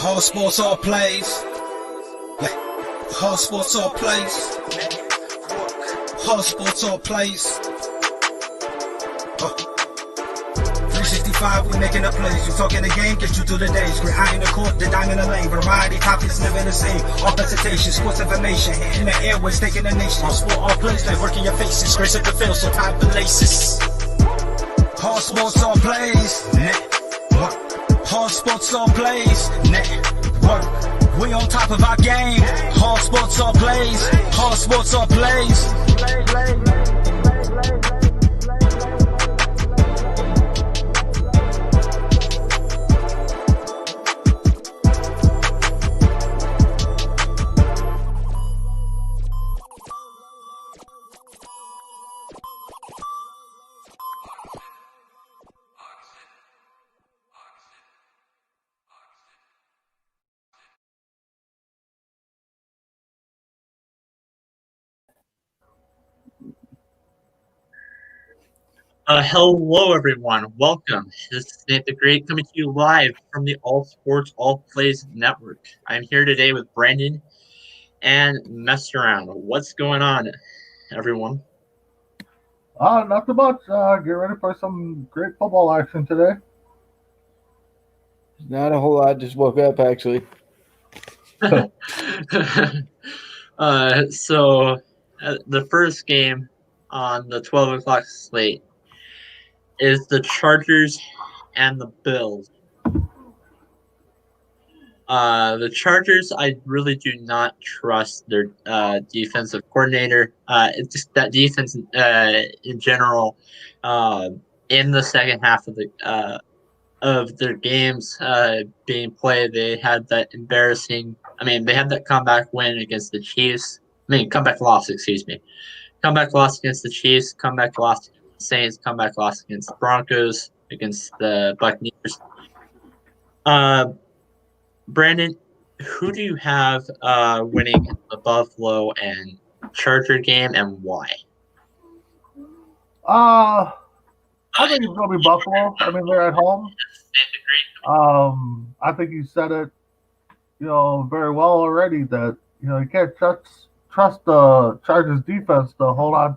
All sports, all plays. Yeah. All sports, all plays. All sports, all plays. 365, we making a plays. You talking the game, get you through the days. We're high in the court, the dime in the lane. Variety topics never the same. All presentation, sports information. In the airways, taking the nation. All sport, all plays. They work in your faces. Grace at the field, so tie the laces. All sports, all plays. Network. All sports, all plays. Network. We on top of our game. All sports, all plays. All sports, all plays. Hello, everyone. Welcome. This is Nate the Great coming to you live from the All Sports, All Plays Network. I'm here today with Brandon and Mess Around. What's going on, everyone? Not too much. Get ready for some great football action today. Not a whole lot. Just woke up, actually. The first game on the 12 o'clock slate is the Chargers and the Bills. The Chargers, I really do not trust their defensive coordinator. It's just that defense in general. In the second half of their games being played, they had that embarrassing. They had that comeback win against the Chiefs. Comeback loss. Excuse me. Comeback loss against the Chiefs. Comeback loss against the Saints. Comeback loss against the Broncos. Against the Buccaneers. Brandon, who do you have winning the Buffalo and Charger game, and why? I think it's going to be Buffalo. They're at home. I think you said it, very well already that, you can't trust the Chargers defense to help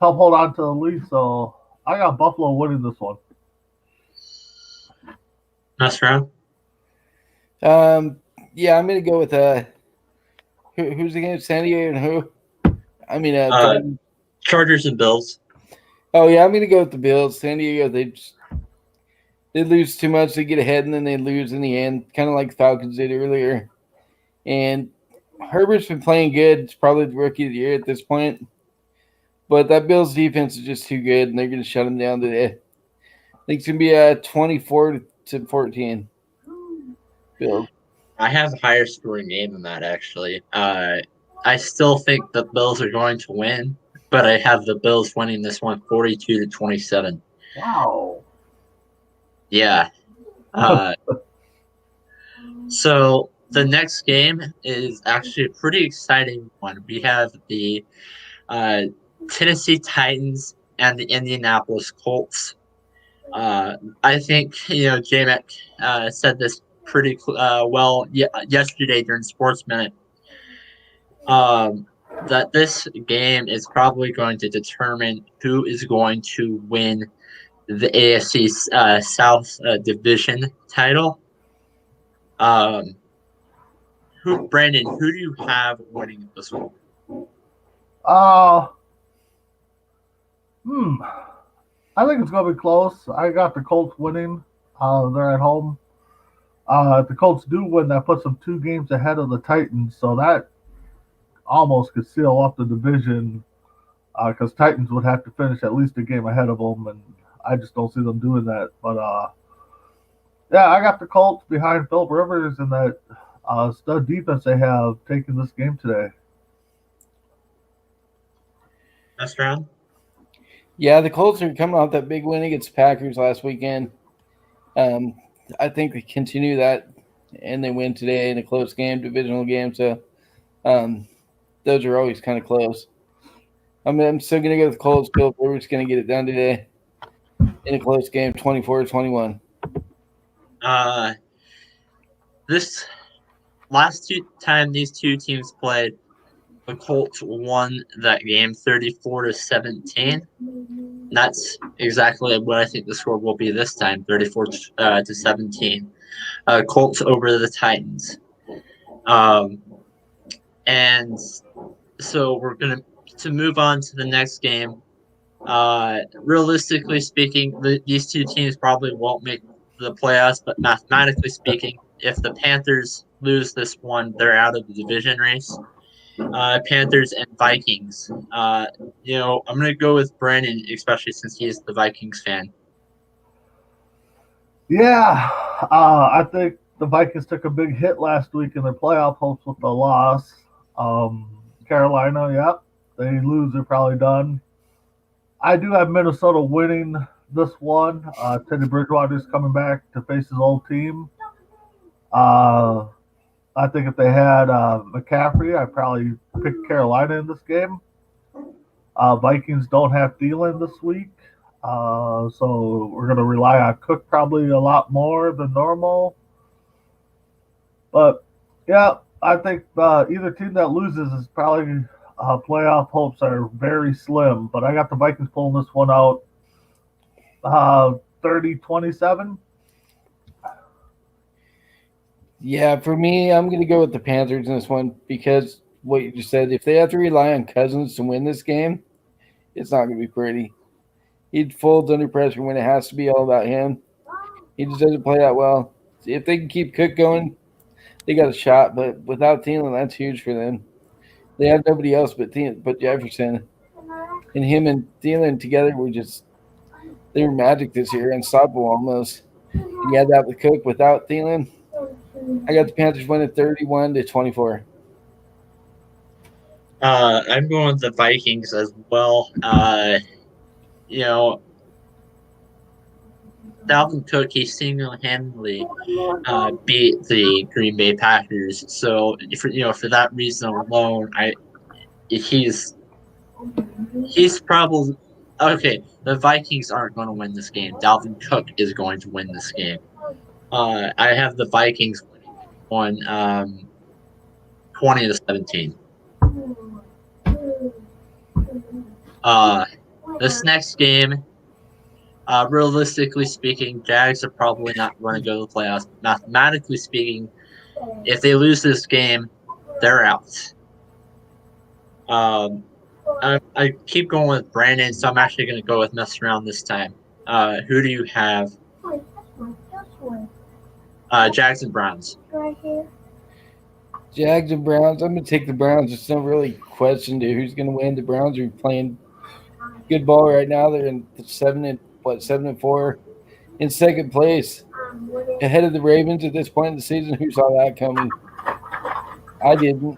hold on to the lead. So I got Buffalo winning this one. Next round. Yeah, I'm gonna go with who's against San Diego and who? Chargers and Bills. Oh yeah, I'm gonna go with the Bills. San Diego, they lose too much. They get ahead and then they lose in the end, kind of like the Falcons did earlier. And Herbert's been playing good. It's probably the rookie of the year at this point. But that Bills defense is just too good, and they're gonna shut them down today. I think it's gonna be 24-14. Bills. I have a higher scoring game than that, actually. I still think the Bills are going to win, but I have the Bills winning this one 42-27. Wow. Yeah. So the next game is actually a pretty exciting one. We have the Tennessee Titans and the Indianapolis Colts. I think, J-Mac said this pretty well yesterday during Sports Minute, that this game is probably going to determine who is going to win the AFC South Division title. Brandon, who do you have winning this one? I think it's going to be close. I got the Colts winning. They're at home. If the Colts do win, that puts them 2 games ahead of the Titans, so that almost could seal off the division because Titans would have to finish at least a game ahead of them, and I just don't see them doing that. But, yeah, I got the Colts behind Philip Rivers and that stud defense they have taking this game today. Next round? Yeah, the Colts are coming off that big win against the Packers last weekend. I think they continue that, and they win today in a close game, divisional game. So those are always kind of close. I'm still going to go with the Colts. Philip Rivers going to get it done today in a close game, 24-21. this last time these two teams played, the Colts won that game 34-17. That's exactly what I think the score will be this time, 34-17. Colts over the Titans. And so we're going to move on to the next game. Realistically speaking, these two teams probably won't make the playoffs, but mathematically speaking, if the Panthers lose this one, they're out of the division race. Panthers and Vikings. I'm going to go with Brandon, especially since he's the Vikings fan. Yeah, I think the Vikings took a big hit last week in their playoff hopes with the loss. Carolina, yep, they lose, they're probably done. I do have Minnesota winning this one. Teddy Bridgewater's coming back to face his old team. I think if they had McCaffrey, I'd probably pick Carolina in this game. Vikings don't have Thielen this week, so we're going to rely on Cook probably a lot more than normal. But, yeah, I think either team that loses is probably playoff hopes are very slim. But I got the Vikings pulling this one out 30-27. Yeah, for me, I'm going to go with the Panthers in this one because what you just said, if they have to rely on Cousins to win this game, it's not going to be pretty. He folds under pressure when it has to be all about him. He just doesn't play that well. If they can keep Cook going, they got a shot. But without Thielen, that's huge for them. They have nobody else but Jefferson. And him and Thielen together they were magic this year, unstoppable almost. You had that with Cook without Thielen. I got the Panthers winning 31-24. I'm going with the Vikings as well. Dalvin Cook, he single-handedly beat the Green Bay Packers. So, for that reason alone, he's probably okay. The Vikings aren't going to win this game. Dalvin Cook is going to win this game. I have the Vikings winning on 20-17. This next game, realistically speaking, Jags are probably not going to go to the playoffs. Mathematically speaking, if they lose this game, they're out. I keep going with Brandon, so I'm actually going to go with mess around this time. Who do you have? Jags and Browns. Jags and Browns. I'm going to take the Browns. There's no really question to who's going to win. The Browns are playing good ball right now. They're in 7-4 in second place, ahead of the Ravens at this point in the season. Who saw that coming? I didn't.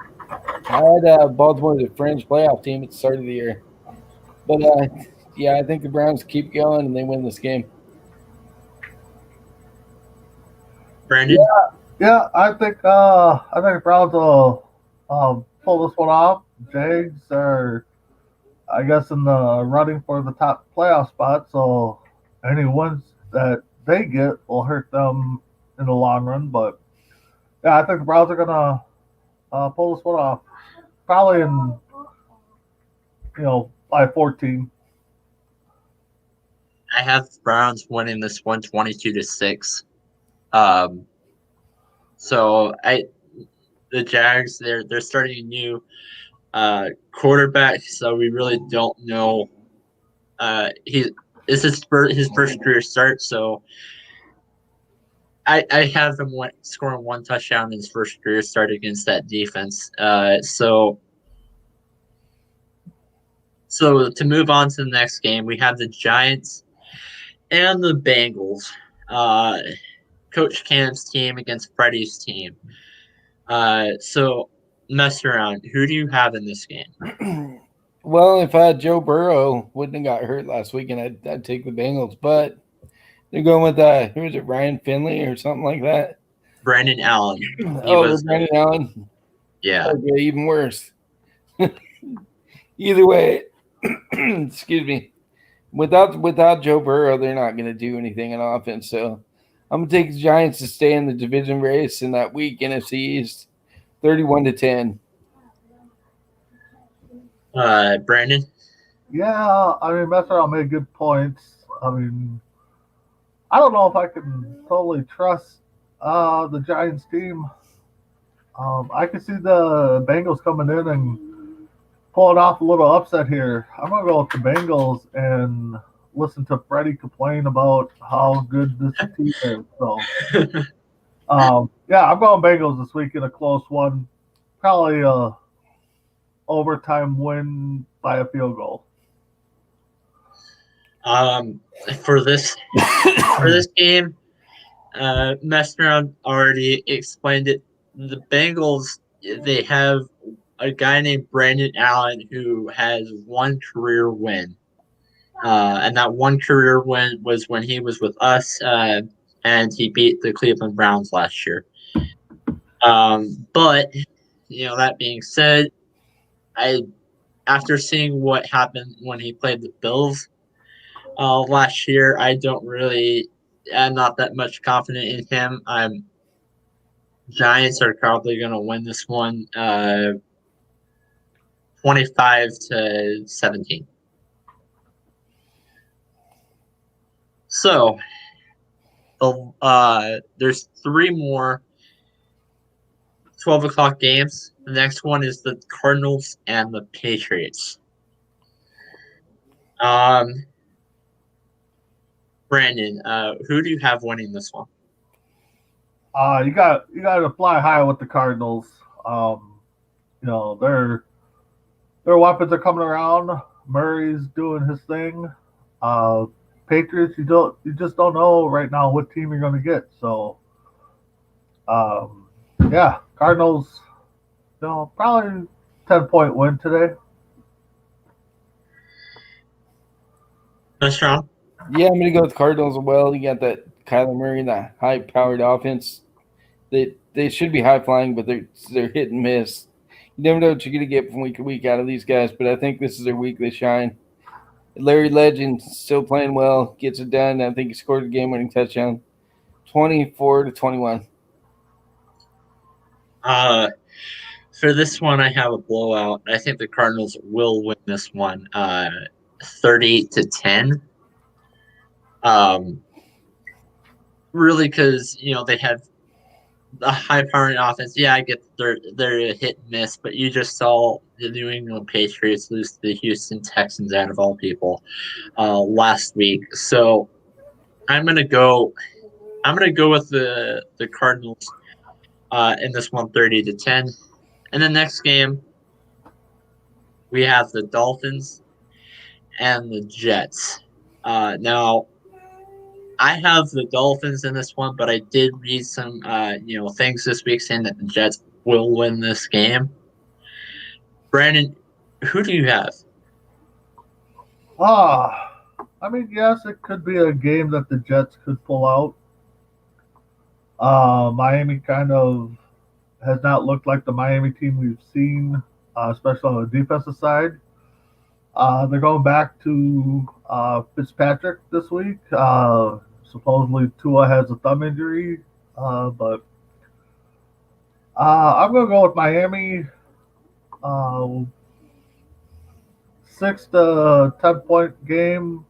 I had Baltimore as a fringe playoff team at the start of the year, but I think the Browns keep going and they win this game. Brandon? Yeah, I think the Browns will pull this one off. Jags are, I guess, in the running for the top playoff spot, so any wins that they get will hurt them in the long run. But yeah, I think the Browns are gonna pull this one off, probably in by 14. I have Browns winning this one 22-6. So the Jags, they're starting a new quarterback, so we really don't know. This is his first career start, so I have him scoring one touchdown in his first career start against that defense. So to move on to the next game, we have the Giants and the Bengals. Coach Cam's team against Freddie's team. So mess around. Who do you have in this game? Well, if Joe Burrow wouldn't have got hurt last weekend, I'd take the Bengals. But they're going with who is it, Ryan Finley or something like that? Brandon Allen. Brandon Allen. Yeah. Okay, even worse. Either way, excuse me. Without Joe Burrow, they're not going to do anything in offense. So I'm gonna take the Giants to stay in the division race in that week, NFC East, 31-10. Brandon. Yeah, I mean, Messer made good points. I mean, I don't know if I can totally trust the Giants team. I can see the Bengals coming in and pulling off a little upset here. I'm gonna go with the Bengals and listen to Freddie complain about how good this team is. So, yeah, I'm going Bengals this week in a close one. Probably a overtime win by a field goal. For this game, Messner already explained it. The Bengals, they have a guy named Brandon Allen who has one career win. And that one career win was when he was with us, and he beat the Cleveland Browns last year. But that being said, after seeing what happened when he played the Bills last year, I'm not that much confident in him. Giants are probably going to win this one, 25-17. So, there's 3 more 12 o'clock games. The next one is the Cardinals and the Patriots. Brandon, who do you have winning this one? You got to fly high with the Cardinals. Their weapons are coming around. Murray's doing his thing. Patriots, you just don't know right now what team you're going to get. So, yeah, Cardinals, probably 10-point win today. That's strong. Yeah, I'm gonna go with Cardinals as well. You got that Kyler Murray and that high-powered offense. They should be high-flying, but they're hit and miss. You never know what you're gonna get from week to week out of these guys. But I think this is their week they shine. Larry Legend still playing well, gets it done. I think he scored a game-winning touchdown, 24-21. For this one, I have a blowout. I think the Cardinals will win this one, 30-10. Really, because they have a high-powering offense. Yeah, I get they're a hit and miss, but you just saw the New England Patriots lose to the Houston Texans out of all people last week. So I'm gonna go with the Cardinals in this one, 30-10. And the next game, we have the Dolphins and the Jets. Now, I have the Dolphins in this one, but I did read some things this week saying that the Jets will win this game. Brandon, who do you have? I mean, yes, it could be a game that the Jets could pull out. Miami kind of has not looked like the Miami team we've seen, especially on the defensive side. They're going back to Fitzpatrick this week. Supposedly Tua has a thumb injury, but I'm going to go with Miami. 6 to 10-point game.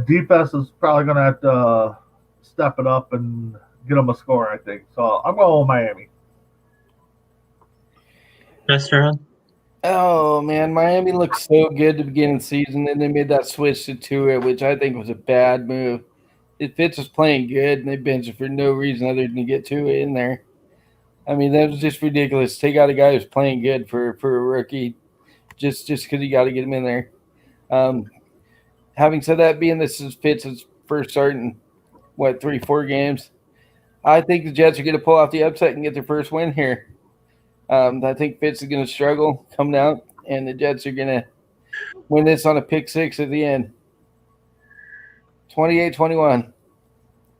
Defense is probably going to have to step it up and get them a score, I think. So I'm going with Miami. Mr. Oh man, Miami looked so good to begin the season, and they made that switch to Tua, which I think was a bad move. Fitz was playing good, and they benched it for no reason other than to get Tua in there. I mean, that was just ridiculous. Take out a guy who's playing good for a rookie, just because you got to get him in there. Having said that, being this is Fitz's first start in 3-4 games, I think the Jets are going to pull off the upset and get their first win here. I think Fitz is going to struggle coming out, and the Jets are going to win this on a pick 6 at the end. 28-21.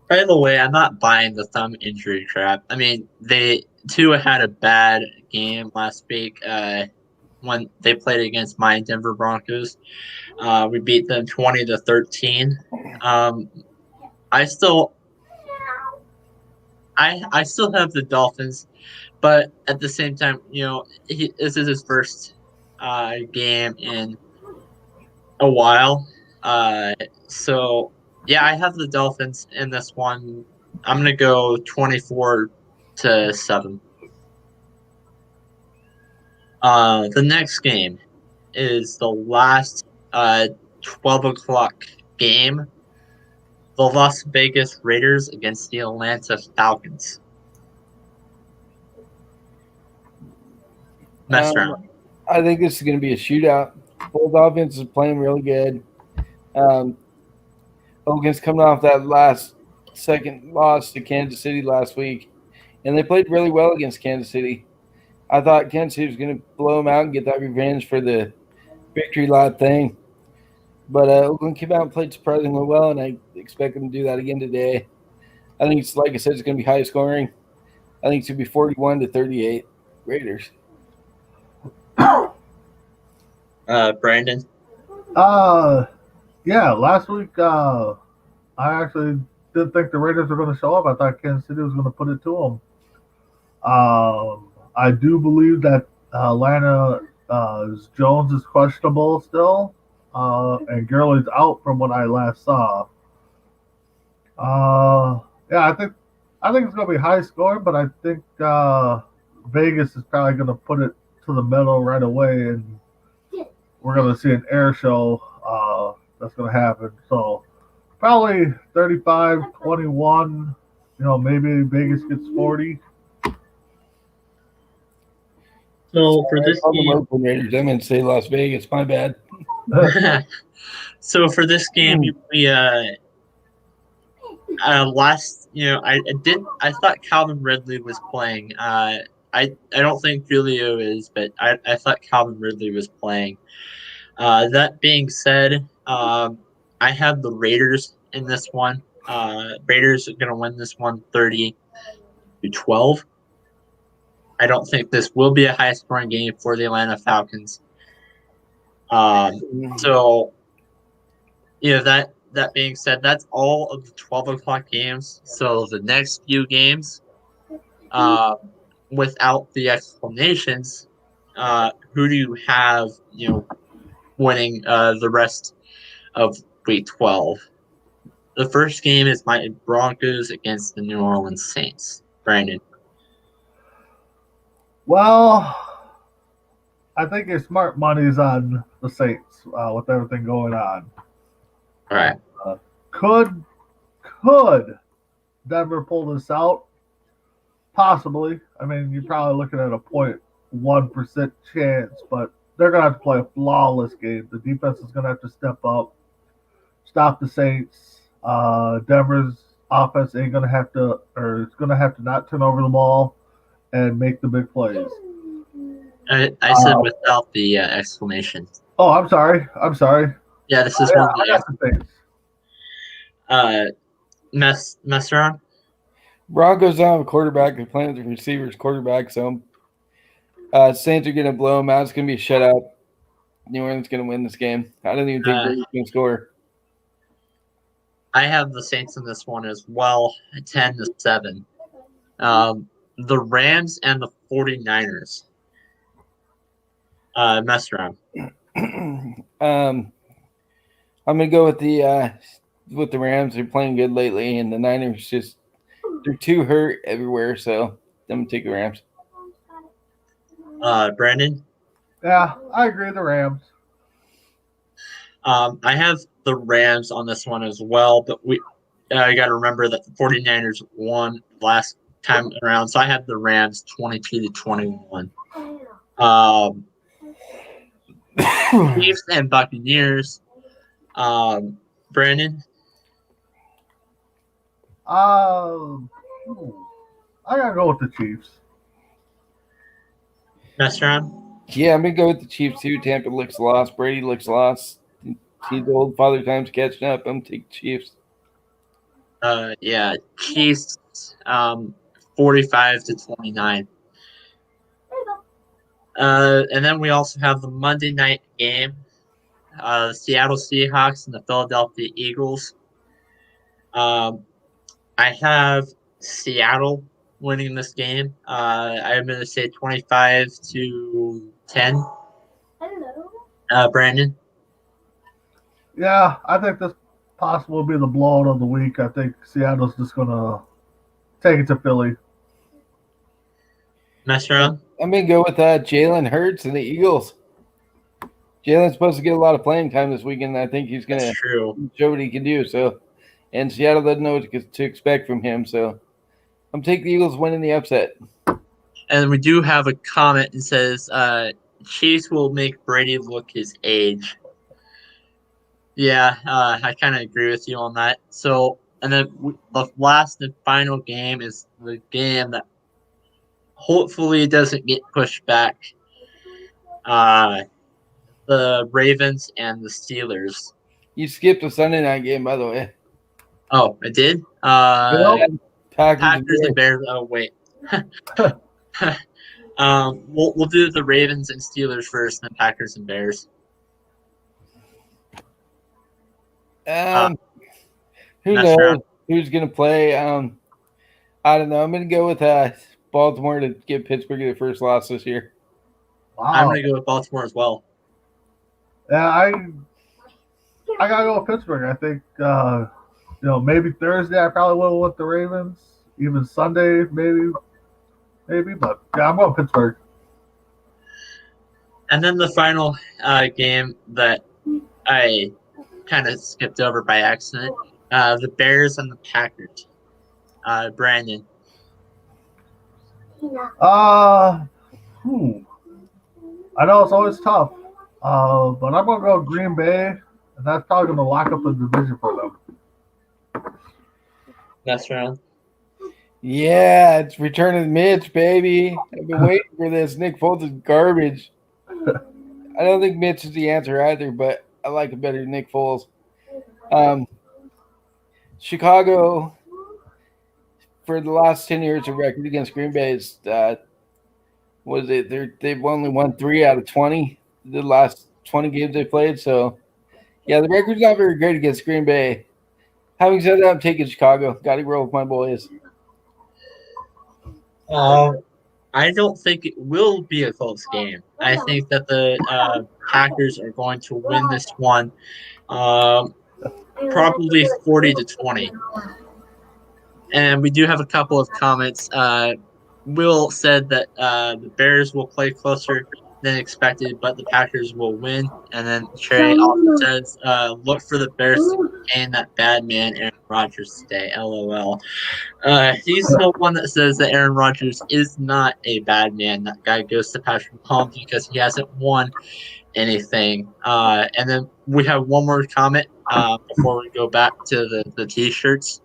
By the way, I'm not buying the thumb injury crap. I mean, Tua had a bad game last week when they played against my Denver Broncos. We beat them 20-13. I still I still have the Dolphins, but at the same time, this is his first game in a while. So yeah, I have the Dolphins in this one. I'm gonna go 24-7. The next game is the last 12 o'clock game. The Las Vegas Raiders against the Atlanta Falcons. Mess round. I think this is going to be a shootout. Both offenses are playing really good. Hogan's coming off that last second loss to Kansas City last week, and they played really well against Kansas City. I thought Kansas City was going to blow them out and get that revenge for the victory lap thing. But Oakland came out and played surprisingly well, and I expect them to do that again today. I think it's, like I said, it's going to be high scoring. I think it's going to be 41-38 Raiders. Brandon? Yeah, last week I actually didn't think the Raiders were going to show up. I thought Kansas City was going to put it to them. I do believe that Atlanta Jones is questionable still, and Gurley's out from what I last saw. Yeah, I think it's going to be high scoring, but I think Vegas is probably going to put it to the middle right away, and we're going to see an air show that's going to happen. So probably 35-21. Maybe Vegas gets 40. So for this game, Raiders, I meant to say Las Vegas. My bad. so for this game, we last I thought Calvin Ridley was playing. I don't think Julio is, but I thought Calvin Ridley was playing. That being said, I have the Raiders in this one. Raiders are going to win this one 30-12. I don't think this will be a high-scoring game for the Atlanta Falcons. So, that being said, that's all of the 12 o'clock games. So the next few games, without the explanations, who do you have, winning the rest of Week 12? The first game is my Broncos against the New Orleans Saints. Brandon. Well, I think your smart money's on the Saints with everything going on. All right. Could Denver pull this out? Possibly. I mean, you're probably looking at a 0.1% chance, but they're going to have to play a flawless game. The defense is going to have to step up, stop the Saints. Denver's offense ain't going to have to, or it's going to have to not turn over the ball and make the big plays. I said without the explanation. Oh, I'm sorry. Yeah, this is one of I got some things. Mess around. Broncos don't have a quarterback. They're playing with the receivers quarterback, so Saints are going to blow them out. It's going to be a shutout. New Orleans going to win this game. I don't even think Brady's going to score. I have the Saints in this one as well, 10-7. The Rams and the 49ers. Mess around. I'm going to go with the Rams. They're playing good lately, and the Niners they're too hurt everywhere, so I'm going to take the Rams. Brandon? Yeah, I agree. The Rams. I have the Rams on this one as well, but you got to remember that the 49ers won last time around, so I have the Rams 22-21. Chiefs and Buccaneers. Brandon? I gotta go with the Chiefs. Restaurant? Yeah, I'm going to go with the Chiefs too. Tampa looks lost. Brady looks lost. He's old. Father Time's catching up. I'm going to take the Chiefs. Yeah, Chiefs 45-29. And then we also have the Monday night game. The Seattle Seahawks and the Philadelphia Eagles. I have Seattle winning this game. I'm going to say 25-10. Brandon. Yeah, I think this possibly will be the blowout of the week. I think Seattle's just gonna take it to Philly. Mess around. I'm going to go with Jalen Hurts and the Eagles. Jalen's supposed to get a lot of playing time this weekend. I think he's going That's to true. show what he can do. So, and Seattle doesn't know what to expect from him. So, I'm taking the Eagles winning the upset. And we do have a comment that says Chiefs will make Brady look his age. Yeah, I kind of agree with you on that. So, and then the last and final game is the game that hopefully doesn't get pushed back. The Ravens and the Steelers. You skipped a Sunday night game, by the way. Oh, I did? Packers and Bears. Oh, wait. We'll do the Ravens and Steelers first, then Packers and Bears. Who knows who's going to play? I don't know. I'm going to go with Baltimore to give Pittsburgh their first loss this year. Wow. I'm going to go with Baltimore as well. Yeah, I gotta go with Pittsburgh. I think maybe Thursday I probably would have went the Ravens. Even Sunday, maybe. But yeah, I'm going Pittsburgh. And then the final game that I kind of skipped over by accident, the Bears and the Packers. Brandon. I know it's always tough, but I'm gonna go Green Bay, and that's probably gonna lock up the division for them. That's round. Yeah, it's returning Mitch, baby. I've been waiting for this. Nick Foles is garbage. I don't think Mitch is the answer either, but I like it better than Nick Foles. Chicago, for the last 10 years, of record against Green Bay is they've only won 3 out of 20 the last 20 games they played. So, yeah, the record's not very great against Green Bay. Having said that, I'm taking Chicago. Got to roll with my boys. I don't think it will be a close game. I think that the Packers are going to win this one, probably 40-20. And we do have a couple of comments. Will said that the Bears will play closer than expected, but the Packers will win. And then Trey also says, look for the Bears to contain that bad man Aaron Rodgers today. LOL. He's the one that says that Aaron Rodgers is not a bad man. That guy goes to Patrick Mahomes because he hasn't won anything. And then we have one more comment before we go back to the T-shirts.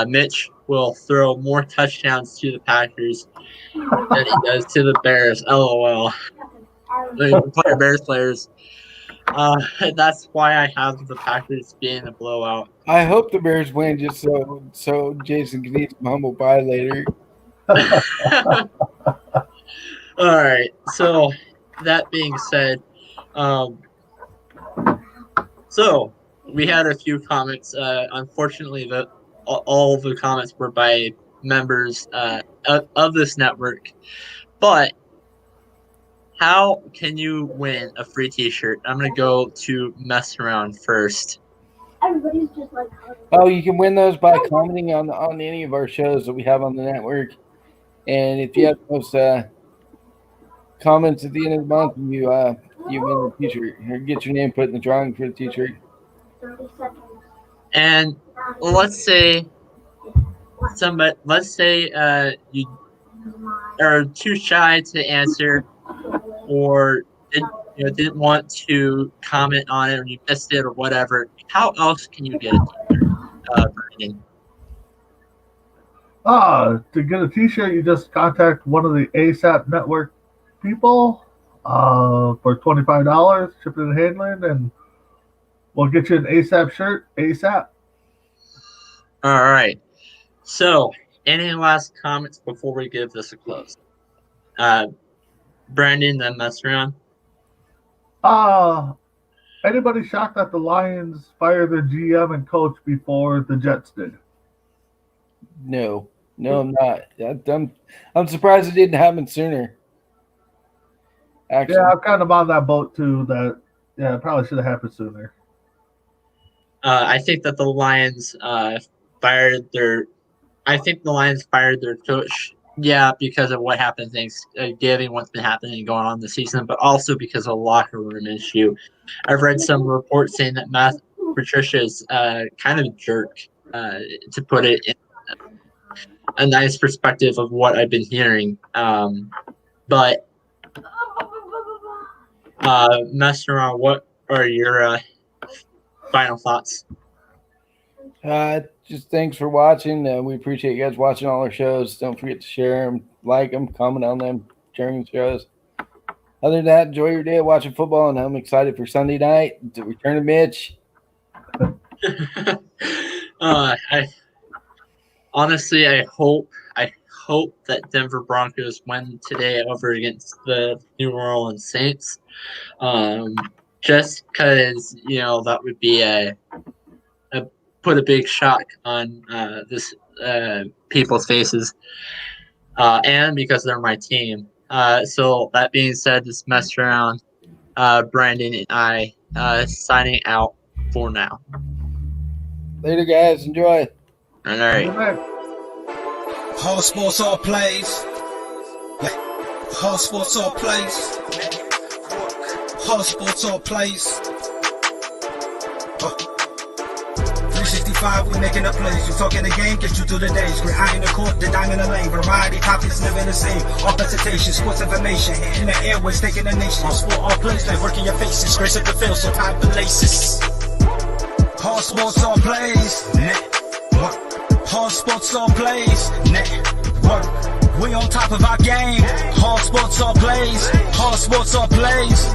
Mitch will throw more touchdowns to the Packers than he does to the Bears. LOL. The Bears players. That's why I have the Packers being a blowout. I hope the Bears win just so Jason can eat some humble pie later. All right. So that being said, so we had a few comments. Unfortunately, all of the comments were by members of this network. But how can you win a free T-shirt? I'm gonna go to Mess Around first. Everybody's just like, oh, you can win those by commenting on any of our shows that we have on the network. And if you have those comments at the end of the month, you win a T-shirt or get your name put in the drawing for the T-shirt. 30 seconds. And let's say you are too shy to answer, or didn't want to comment on it, or you missed it, or whatever. How else can you get a T-shirt, Brandon? To get a T-shirt, you just contact one of the ASAP Network people for $25, shipping and handling, and we'll get you an ASAP shirt ASAP. All right. So, any last comments before we give this a close? Brandon, then Mess Around. Anybody shocked that the Lions fired their GM and coach before the Jets did? No. No, I'm not. I'm surprised it didn't happen sooner. Actually, Yeah, I'm kind of on that boat too. That yeah, it probably should have happened sooner. I think that the Lions fired their. I think the Lions fired their coach. Yeah, because of what happened Thanksgiving, what's been happening going on this season, but also because of a locker room issue. I've read some reports saying that Matt Patricia is kind of a jerk, to put it in a nice perspective of what I've been hearing. But messing around, what are your final thoughts? just thanks for watching. We appreciate you guys watching all our shows. Don't forget to share them, like them, comment on them during the shows. Other than that, enjoy your day watching football, and I'm excited for Sunday night to return to Mitch. I honestly, I hope that Denver Broncos win today over against the New Orleans Saints. Just because that would be a put a big shock on this people's faces, and because they're my team. So that being said, this mess around, Brandon and I signing out for now. Later, guys. Enjoy. All right. All sports, all plays. All sports, all plays. All sports, all plays. 365, we making the plays. You talking the game, get you through the days. We're high in the court, the dime in the lane. Variety, topics never the same. All presentation, sports information. In the airways, taking the nation. All sport, all plays, like working your faces. Grace at the field, so tie the laces. All sports, all plays. Network. All sports, all plays. Network. We on top of our game. All sports, all plays. All sports, all plays.